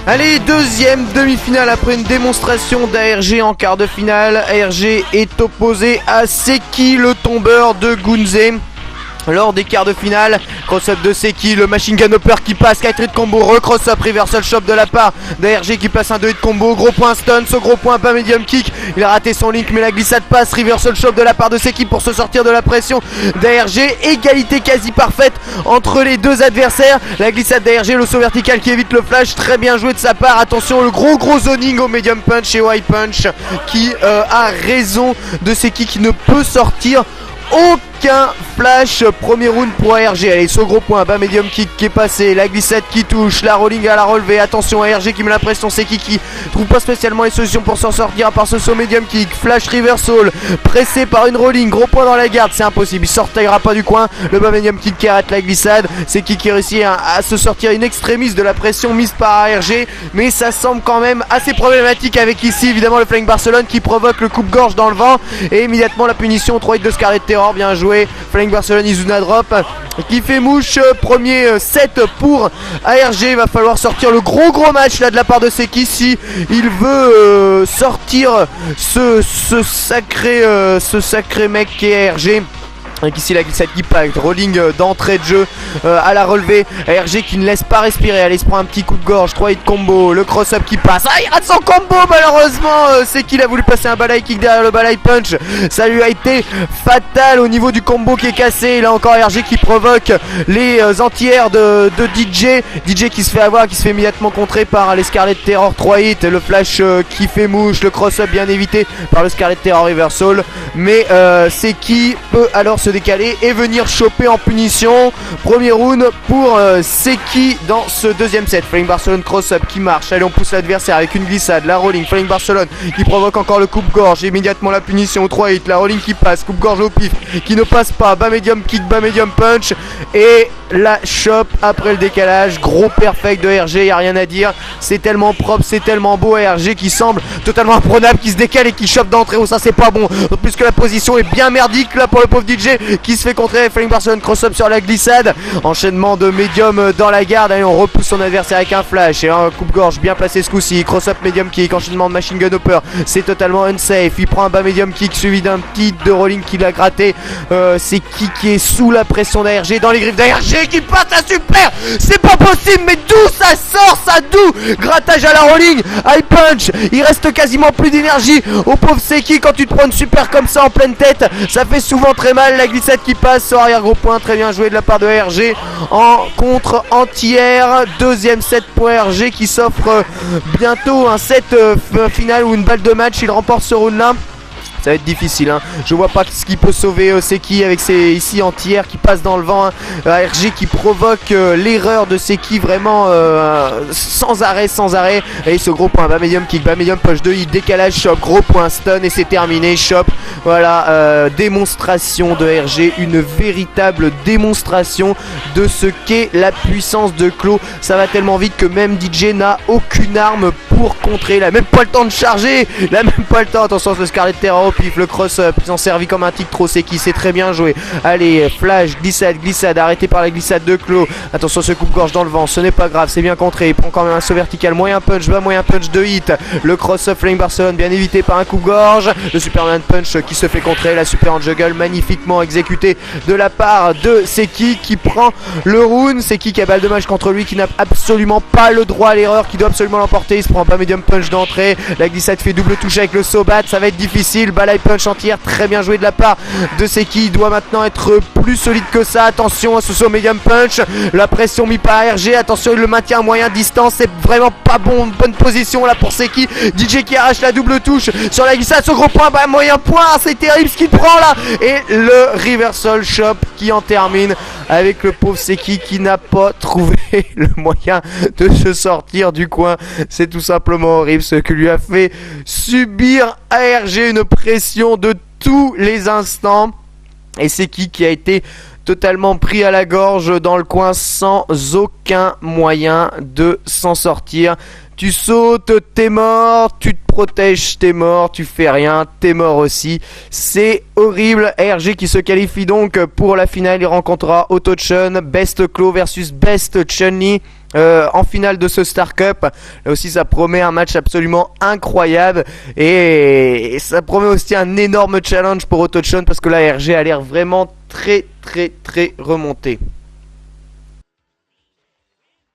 Allez, deuxième demi-finale après une démonstration d'ARG en quart de finale. ARG est opposé à Seki, le tombeur de Gunze. Lors des quarts de finale, cross-up de Seki, le machine gun upper qui passe, 4 hit combo, recross-up, reversal chop de la part d'ARG qui passe un 2 hit combo, gros point stun, ce gros point pas medium kick, il a raté son link mais la glissade passe, reversal chop de la part de Seki pour se sortir de la pression d'ARG, égalité quasi parfaite entre les deux adversaires, la glissade d'ARG, le saut vertical qui évite le flash, très bien joué de sa part, attention le gros zoning au medium punch et high punch qui a raison de Seki qui ne peut sortir aucun flash. Premier round pour ARG. Allez, ce gros point, bas medium kick qui est passé, la glissade qui touche, la rolling à la relevée, attention ARG qui met la pression, Seki qui trouve pas spécialement les solutions pour s'en sortir à part ce saut medium kick, flash reversal, pressé par une rolling, gros point dans la garde, c'est impossible, il sortira pas du coin, le bas medium kick qui arrête la glissade, Seki qui réussit à se sortir in extremis de la pression mise par ARG, mais ça semble quand même assez problématique avec ici évidemment le Flying Barcelone qui provoque le coupe-gorge dans le vent et immédiatement la punition, 3 hits de Scarlet Terror, bien joué, Flying Barcelone Izuna drop qui fait mouche, premier set pour ARG, il va falloir sortir le gros match là de la part de Seki si il veut sortir ce sacré mec qui est ARG. Avec ici la glissade qui pack, rolling d'entrée de jeu à la relevée, ARG qui ne laisse pas respirer, allez se prend un petit coup de gorge, 3 hits combo, le cross-up qui passe, il rate son combo malheureusement, c'est qu'il a voulu passer un balai kick derrière le balai punch, ça lui a été fatal au niveau du combo qui est cassé, et là encore ARG qui provoque les anti-airs de DJ qui se fait avoir, qui se fait immédiatement contrer par les Scarlet Terror, 3 hits, le flash qui fait mouche, le cross-up bien évité par le Scarlet Terror Reversal, mais Seki peut alors se décaler et venir choper en punition. Premier round pour Seki dans ce deuxième set. Flying Barcelone cross-up qui marche. Allez, on pousse l'adversaire avec une glissade. La rolling. Flying Barcelone qui provoque encore le coupe-gorge. Immédiatement la punition. 3 hits. La rolling qui passe. Coupe-gorge au pif qui ne passe pas. Bas medium kick, bas medium punch. Et la chop après le décalage. Gros perfect de ARG. Y a rien à dire. C'est tellement propre. C'est tellement beau. ARG qui semble totalement imprenable. Qui se décale et qui chope d'entrée. Oh, ça c'est pas bon. Plus que la position est bien merdique là pour le pauvre DJ qui se fait contrer. Flying Barcelone cross-up sur la glissade, enchaînement de médium dans la garde. Allez, on repousse son adversaire avec un flash et un coupe-gorge bien placé ce coup-ci, cross-up médium kick, enchaînement de machine gun upper, c'est totalement unsafe, il prend un bas médium kick suivi d'un petit hit de rolling qu'il a gratté. C'est qui est sous la pression d'ARG, dans les griffes d'ARG qui passe à super, c'est pas possible, mais d'où ça sort ça, d'où? Grattage à la rolling, high punch, il reste quasiment plus d'énergie au pauvre Seki. Quand tu te prends une super comme ça en pleine tête, ça fait souvent très mal. La glissade qui passe sur arrière gros point, très bien joué de la part de ARG en contre entière. Deuxième set pour ARG qui s'offre bientôt un set final ou une balle de match. Il remporte ce round là. Ça va être difficile, hein. Je vois pas ce qui peut sauver Seki avec ses ici anti-air qui passe dans le vent, hein. ARG qui provoque l'erreur de Seki vraiment sans arrêt. Et ce gros point, bas medium kick, bas medium push 2 hit, décalage, chop, gros point stun et c'est terminé, chop. Voilà, démonstration de ARG, une véritable démonstration de ce qu'est la puissance de Claw. Ça va tellement vite que même DJ n'a aucune arme pour contrer, il a même pas le temps de charger, il a même pas le temps. Attention, le Scarlet Terror au pif, le cross-up, ils s'en servi comme un tic trop, Seki, c'est très bien joué. Allez, flash, glissade, arrêté par la glissade de Claw. Attention, ce coupe-gorge dans le vent, ce n'est pas grave, c'est bien contré, il prend quand même un saut vertical, moyen punch, bas moyen punch, 2 hits. Le cross-up Flying Barcelone bien évité par un coupe-gorge, le Superman punch qui se fait contrer, la super en juggle magnifiquement exécutée de la part de Seki qui prend le round. Seki qui a balle de match contre lui, qui n'a absolument pas le droit à l'erreur, qui doit absolument l'emporter. Il se prend pas medium punch d'entrée, la glissade fait double touche avec le saut bat, ça va être difficile. Balai punch entière, très bien joué de la part de Seki, il doit maintenant être plus solide que ça. Attention à ce saut medium punch, la pression mis par ARG, attention il le maintient à moyen distance, c'est vraiment pas bon, bonne position là pour Seki. DJ qui arrache la double touche sur la glissade, ce gros point, bah moyen point, c'est terrible ce qu'il prend là. Et le reversal chop qui en termine avec le pauvre Seki qui n'a pas trouvé le moyen de se sortir du coin. C'est tout simplement horrible ce que lui a fait subir ARG, une pression de tous les instants. Et Seki qui a été totalement pris à la gorge dans le coin sans aucun moyen de s'en sortir. Tu sautes, t'es mort, tu te protèges, t'es mort, tu fais rien, t'es mort aussi. C'est horrible. ARG qui se qualifie donc pour la finale. Il rencontrera Auto-Chun, Best Claw versus Best Chun-Li. en finale de ce Star Cup. Là aussi ça promet un match absolument incroyable et ça promet aussi un énorme challenge pour Autochton parce que la RG a l'air vraiment très remonté.